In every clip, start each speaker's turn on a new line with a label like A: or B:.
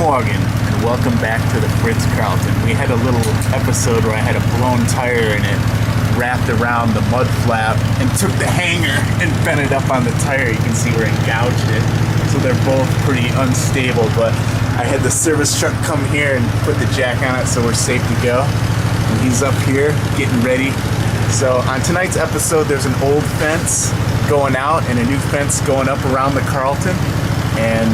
A: morgen and welcome back to the Fritz Karltin. We had a little episode where I had a blown tire and it wrapped around the mud flap and took the hanger and bent it up on the tire. You can see where it gouged it. So they're both pretty unstable, but I had the service truck come here and put the jack on it so we're safe to go. And he's up here getting ready. So on tonight's episode there's an old fence going out and a new fence going up around the Karltin. And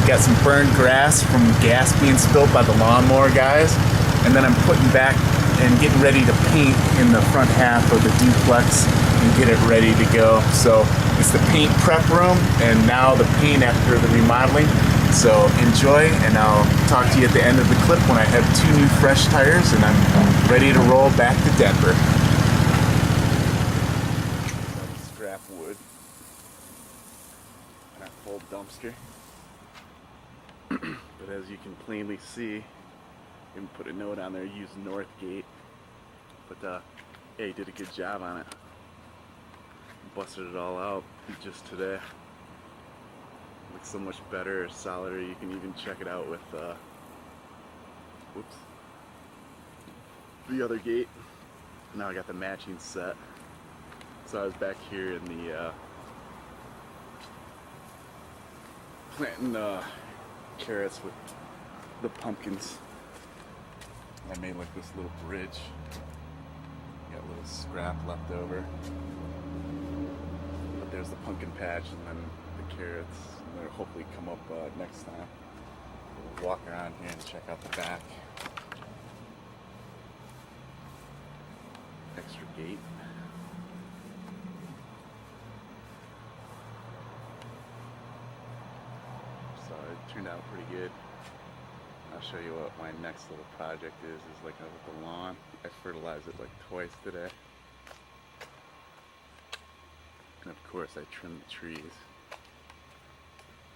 A: got some burned grass from gas being spilled by the lawnmower guys. And then I'm putting back and getting ready to paint in the front half of the duplex and get it ready to go. So it's the paint prep room and now the paint after the remodeling. So enjoy, and I'll talk to you at the end of the clip when I have 2 new fresh tires and I'm ready to roll back to Denver. Scrap wood. Full dumpster. But as you can plainly see, you can put a note on there, use North Gate. But yeah, he did a good job on it. Busted it all out just today. Looks so much better, solider. You can even check it out with whoops, the other gate. Now I got the matching set. So I was back here in the planting carrots with the pumpkins. I made like this little bridge. Got a little scrap left over. But there's the pumpkin patch and then the carrots. And they'll hopefully come up next time. We'll walk around here and check out the back. Extra gate. So it turned out pretty good. I'll show you what my next little project is like with the lawn. I fertilized it like twice today. And of course I trimmed the trees.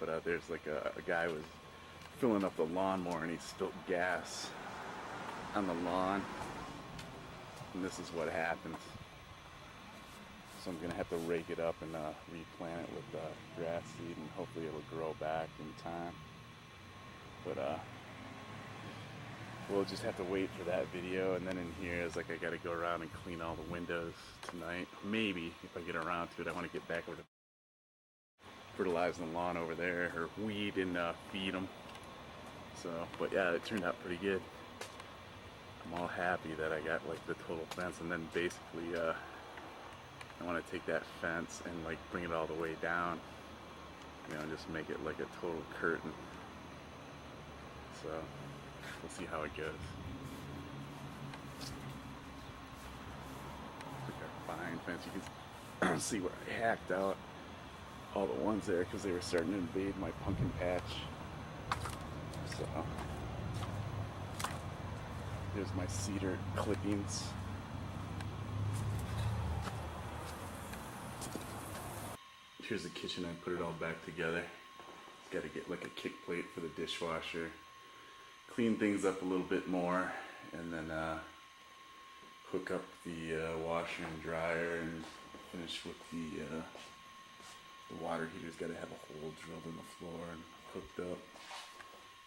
A: But there's like a guy was filling up the lawnmower and he spilled gas on the lawn. And this is what happens. So I'm gonna have to rake it up and replant it with grass seed, and hopefully it'll grow back in time. But we'll just have to wait for that video. And then in here is like I gotta go around and clean all the windows tonight. Maybe if I get around to it. I want to get back over to fertilizing the lawn over there, or weed and feed them. So, but yeah, it turned out pretty good. I'm all happy that I got like the total fence, and then basically I want to take that fence and like bring it all the way down, you know, just make it like a total curtain. So we'll see how it goes. Like our fine fence, you can see where I hacked out all the ones there because they were starting to invade my pumpkin patch. So here's my cedar clippings. Here's the kitchen. I put it all back together. Got to get like a kick plate for the dishwasher. Clean things up a little bit more, and then hook up the washer and dryer, and finish with the water heater's got to have a hole drilled in the floor and hooked up.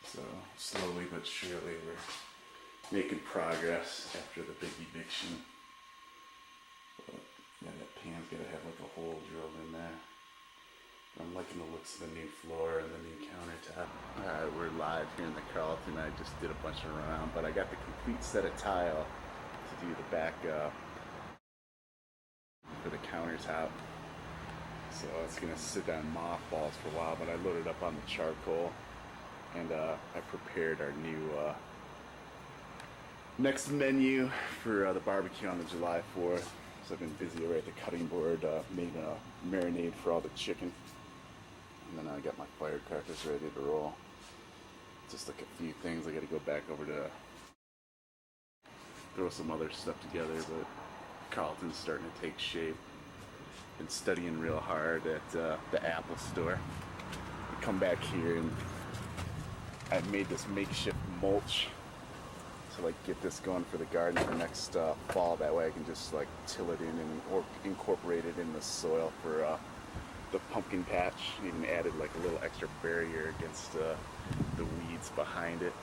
A: So slowly but surely we're making progress after the big eviction. But yeah, that pan's got to have like a hole drilled in there. I'm liking the looks of the new floor and the new countertop. Alright, we're live here in the Karltin. I just did a bunch of around, but I got the complete set of tile to do the back for the countertop. So it's going to sit down mothballs for a while, but I loaded up on the charcoal, and I prepared our new next menu for the barbecue on the July 4th. So I've been busy over at the cutting board, making a marinade for all the chicken. And then I got my firecrackers ready to roll. Just like a few things. I got to go back over to throw some other stuff together, but Karltin's starting to take shape. Been studying real hard at the Apple store. I come back here and I made this makeshift mulch to like get this going for the garden for next fall. That way I can just like till it in and or incorporate it in the soil for the pumpkin patch. Even added like a little extra barrier against the weeds weeds behind it,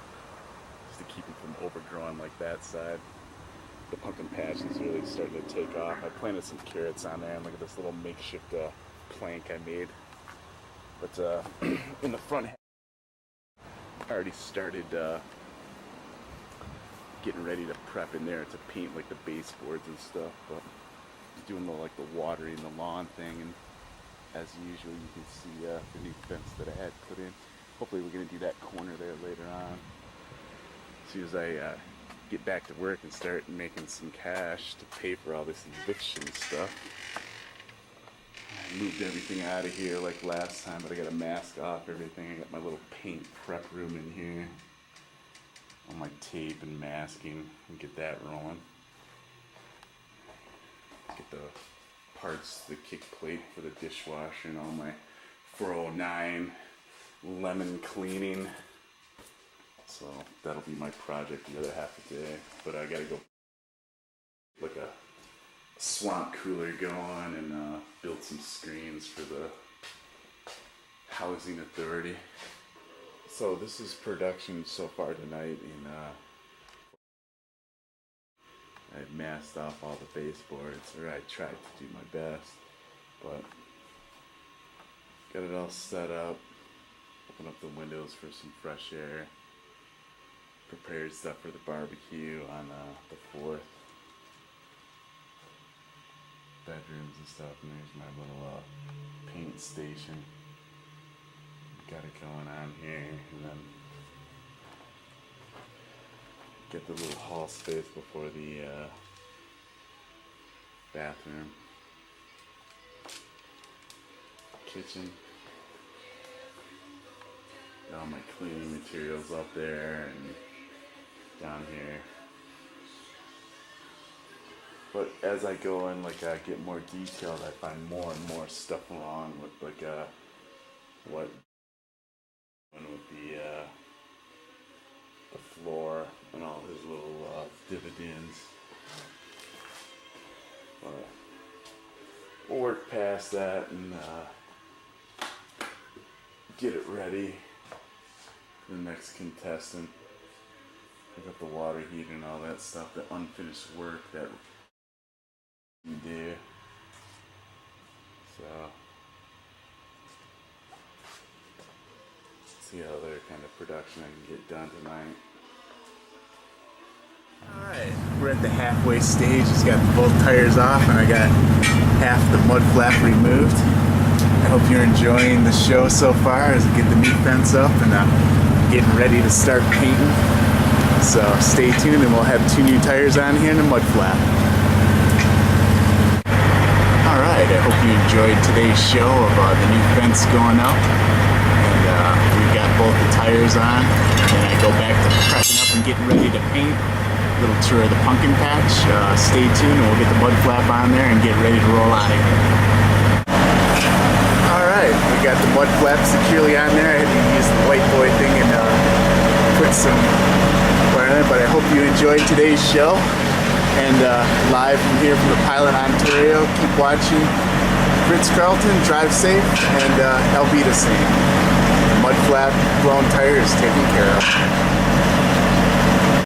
A: just to keep it from overgrowing like that side. The pumpkin patch is really starting to take off. I planted some carrots on there, and look at this little makeshift plank I made. But in the front, I already started getting ready to prep in there to paint like the baseboards and stuff. But doing like the watering the lawn thing, and as usual, you can see the new fence that I had put in. Hopefully, we're gonna do that corner there later on. As soon as I get back to work and start making some cash to pay for all this eviction stuff. I moved everything out of here like last time, but I got to mask off everything. I got my little paint prep room in here. All my tape and masking, and get that rolling. Get the parts, the kick plate for the dishwasher, and all my 409 lemon cleaning. So that'll be my project the other half of the day. But I gotta go like a swamp cooler going and build some screens for the housing authority. So this is production so far tonight, and I masked off all the baseboards, or I tried to do my best, but got it all set up. Open up the windows for some fresh air. Prepared stuff for the barbecue on the 4th. Bedrooms and stuff, and there's my little paint station. Got it going on here, and then get the little hall space before the bathroom. Kitchen. Got all my cleaning materials up there and down here. But as I go in, like I get more detailed, I find more and more stuff wrong with like what with the floor and all his little dividends. But we'll work past that and get it ready for the next contestant. Pick up the water heater and all that stuff, the unfinished work that you do. So see how other kind of production I can get done tonight. Alright, we're at the halfway stage. Just got both tires off and I got half the mud flap removed. I hope you're enjoying the show so far as I get the new fence up and getting ready to start painting. So stay tuned and we'll have 2 new tires on here and a mud flap. Alright, I hope you enjoyed today's show of the new fence going up. And we've got both the tires on. And I go back to prepping up and getting ready to paint. Little tour of the pumpkin patch. Stay tuned and we'll get the mud flap on there and get ready to roll out of here. Alright, we got the mud flap securely on there. I had to use the white boy thing and put some wire on it, but I hope you enjoyed today's show. And live from here from the Pilot, Ontario. Keep watching. Fritz Karltin, drive safe, and LB the same. Mud flap, blown tires taken care of.